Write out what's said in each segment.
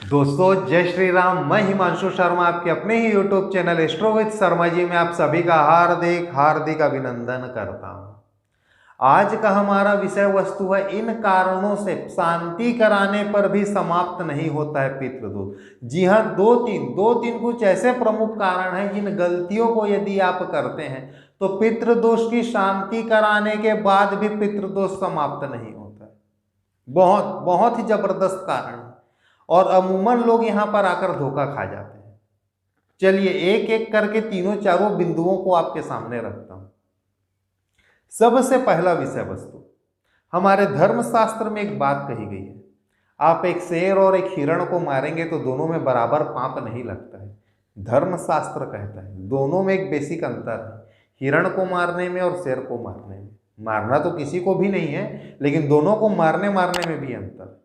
दोस्तों जय श्री राम। मैं हिमांशु शर्मा आपके अपने ही YouTube channel astro with Sharma ji में आप सभी का हार्दिक हार्दिक अभिनंदन करता हूं। आज का हमारा विषय वस्तु है, इन कारणों से शांति कराने पर भी समाप्त नहीं होता है पितृदोष। जी हाँ, दो तीन कुछ ऐसे प्रमुख कारण हैं जिन गलतियों को यदि आप करते हैं तो पितृदोष की शांति कराने के बाद भी पितृदोष समाप्त नहीं होता है। बहुत बहुत ही जबरदस्त कारण है और अमूमन लोग यहां पर आकर धोखा खा जाते हैं। चलिए एक एक करके तीनों चारों बिंदुओं को आपके सामने रखता हूं। सबसे पहला विषय वस्तु, हमारे धर्मशास्त्र में एक बात कही गई है, आप एक शेर और एक हिरण को मारेंगे तो दोनों में बराबर पाप नहीं लगता है। धर्मशास्त्र कहता है दोनों में एक बेसिक अंतर है, हिरण को मारने में और शेर को मारने में। मारना तो किसी को भी नहीं है, लेकिन दोनों को मारने में भी अंतर है।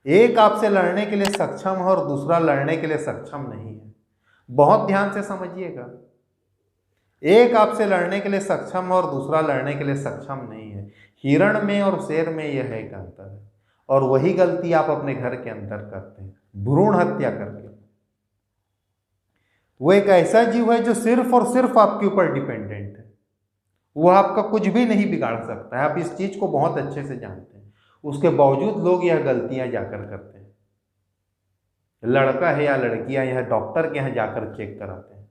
एक आपसे लड़ने के लिए सक्षम है और दूसरा लड़ने के लिए सक्षम नहीं है। बहुत ध्यान से समझिएगा, एक आपसे लड़ने के लिए सक्षम है और दूसरा लड़ने के लिए सक्षम नहीं है। हिरण में और शेर में यह एक अंतर है और वही गलती आप अपने घर के अंदर करते हैं, भ्रूण हत्या करके। वो एक ऐसा जीव है जो सिर्फ और सिर्फ आपके ऊपर डिपेंडेंट है, वह आपका कुछ भी नहीं बिगाड़ सकता है। आप इस चीज को बहुत अच्छे से जानते हैं, उसके बावजूद लोग यह गलतियां जाकर करते हैं। लड़का है या लड़कियां यह डॉक्टर के यहाँ जाकर चेक कराते हैं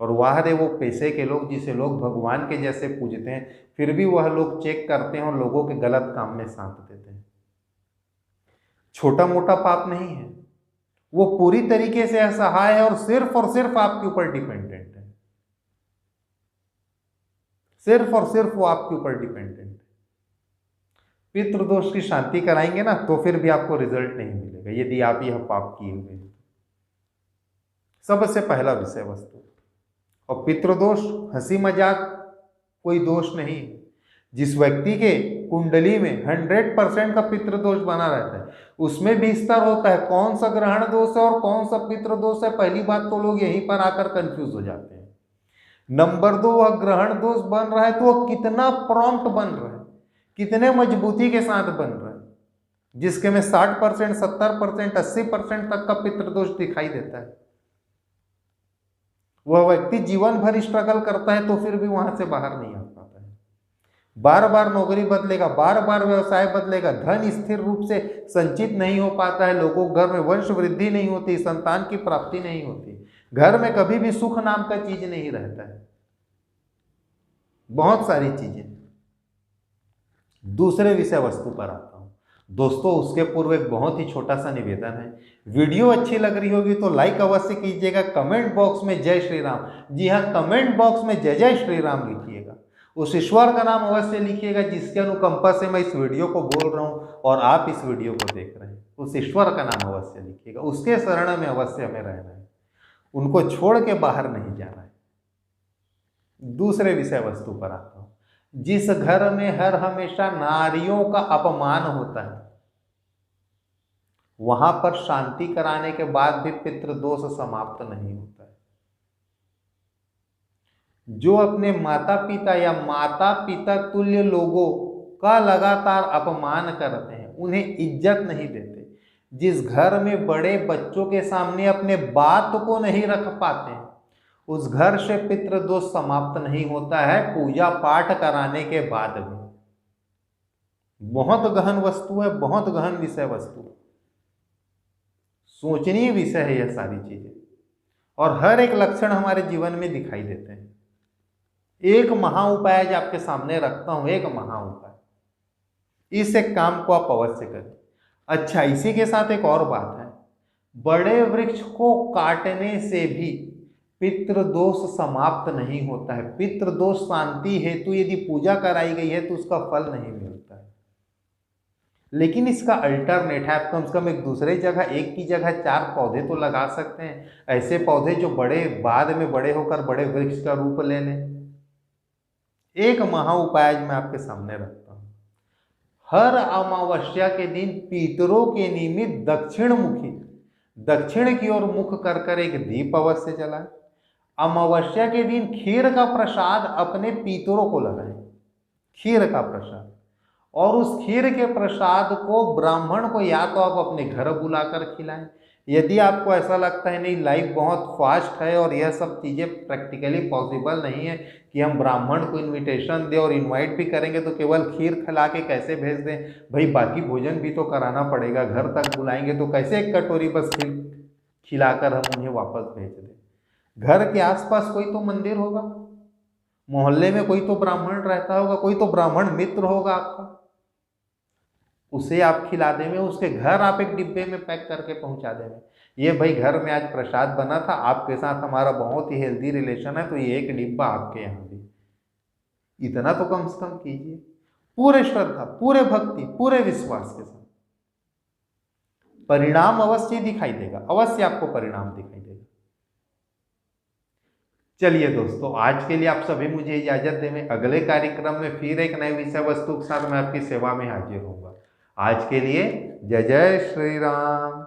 और वह रे वो पैसे के लोग जिसे लोग भगवान के जैसे पूजते हैं, फिर भी वह लोग चेक करते हैं और लोगों के गलत काम में साथ देते हैं। छोटा मोटा पाप नहीं है, वो पूरी तरीके से असहाय है और सिर्फ आपके ऊपर डिपेंडेंट है। सिर्फ और सिर्फ वो आपके ऊपर डिपेंडेंट है। पितृदोष की शांति कराएंगे ना तो फिर भी आपको रिजल्ट नहीं मिलेगा यदि आप यह पाप किए हुए हैं। सबसे पहला विषय वस्तु, और पितृदोष हंसी मजाक कोई दोष नहीं है। जिस व्यक्ति के कुंडली में 100% का पितृदोष बना रहता है उसमें भी स्तर होता है, कौन सा ग्रहण दोष है और कौन सा पितृदोष है। पहली बात तो लोग यहीं पर आकर कंफ्यूज हो जाते हैं। नंबर 2, वह ग्रहण दोष बन रहा है तो वह कितना प्रॉम्प्ट बन रहा है, कितने मजबूती के साथ बन रहा है, जिसके में 60%, 70%, 80% तक का पितृदोष दिखाई देता है। वह व्यक्ति जीवन भर स्ट्रगल करता है तो फिर भी वहां से बाहर नहीं आ पाता है। बार बार नौकरी बदलेगा, बार बार व्यवसाय बदलेगा, धन स्थिर रूप से संचित नहीं हो पाता है, लोगों के घर में वंश वृद्धि नहीं होती, संतान की प्राप्ति नहीं होती, घर में कभी भी सुख नाम का चीज नहीं रहता है, बहुत सारी चीजें। दूसरे विषय वस्तु पर आता हूं दोस्तों। उसके पूर्व एक बहुत ही छोटा सा निवेदन है, वीडियो अच्छी लग रही होगी तो लाइक अवश्य कीजिएगा, कमेंट बॉक्स में जय श्री राम, जी हाँ कमेंट बॉक्स में जय जय श्री राम लिखिएगा। उस ईश्वर का नाम अवश्य लिखिएगा जिसके अनुकंपा से मैं इस वीडियो को बोल रहा हूँ और आप इस वीडियो को देख रहे हैं। उस ईश्वर का नाम अवश्य लिखिएगा, उसके शरण में अवश्य हमें रहना है, उनको छोड़ के बाहर नहीं जाना है। दूसरे विषय वस्तु पर आता हूं। जिस घर में हर हमेशा नारियों का अपमान होता है वहां पर शांति कराने के बाद भी पितृदोष समाप्त नहीं होता है। जो अपने माता पिता या माता पिता तुल्य लोगों का लगातार अपमान करते हैं, उन्हें इज्जत नहीं देते, जिस घर में बड़े बच्चों के सामने अपने बात को नहीं रख पाते हैं, उस घर से पितृदोष समाप्त नहीं होता है पूजा पाठ कराने के बाद भी। बहुत गहन वस्तु है, बहुत गहन विषय वस्तु, सोचनीय विषय है यह सारी चीजें, और हर एक लक्षण हमारे जीवन में दिखाई देते हैं। एक महा उपाय आज आपके सामने रखता हूं, एक महा उपाय, इस एक काम को आप अवश्य करें। अच्छा, इसी के साथ एक और बात है, बड़े वृक्ष को काटने से भी पितृदोष समाप्त नहीं होता है। पितृदोष शांति हेतु यदि पूजा कराई गई है तो उसका फल नहीं मिलता है, लेकिन इसका अल्टरनेट है, आप कम से कम एक दूसरे जगह एक की जगह 4 पौधे तो लगा सकते हैं, ऐसे पौधे जो बड़े बाद में बड़े होकर बड़े वृक्ष का रूप ले लें। एक महा उपाय मैं आपके सामने रखता हूं। हर अमावस्या के दिन पितरों के निमित्त दक्षिण की ओर मुख कर एक दीप अवश्य जलाएं। अमावस्या के दिन खीर का प्रसाद अपने पितरों को लगाएं, खीर का प्रसाद, और उस खीर के प्रसाद को ब्राह्मण को या तो आप अपने घर बुलाकर खिलाएं। यदि आपको ऐसा लगता है नहीं लाइफ बहुत फास्ट है और यह सब चीज़ें प्रैक्टिकली पॉसिबल नहीं है कि हम ब्राह्मण को इनविटेशन दें और इनवाइट भी करेंगे तो केवल खीर खिला के कैसे भेज दें, भाई बाकी भोजन भी तो कराना पड़ेगा, घर तक बुलाएंगे तो कैसे एक कटोरी बस खीर खिलाकर हम उन्हें वापस भेज दें। घर के आसपास कोई तो मंदिर होगा, मोहल्ले में कोई तो ब्राह्मण रहता होगा, कोई तो ब्राह्मण मित्र होगा आपका, उसे आप खिला देंगे, उसके घर आप एक डिब्बे में पैक करके पहुंचा देंगे। ये भाई घर में आज प्रसाद बना था, आपके साथ हमारा बहुत ही हेल्दी रिलेशन है, तो ये एक डिब्बा आपके यहाँ भी, इतना तो कम से कम कीजिए। पूरे श्रद्धा, पूरे भक्ति, पूरे विश्वास के साथ। परिणाम अवश्य दिखाई देगा, अवश्य आपको परिणाम दिखाई देगा। चलिए दोस्तों, आज के लिए आप सभी मुझे इजाजत दें। अगले कार्यक्रम में फिर एक नए विषय वस्तु के साथ मैं आपकी सेवा में हाजिर होऊंगा। आज के लिए जय जय श्री राम।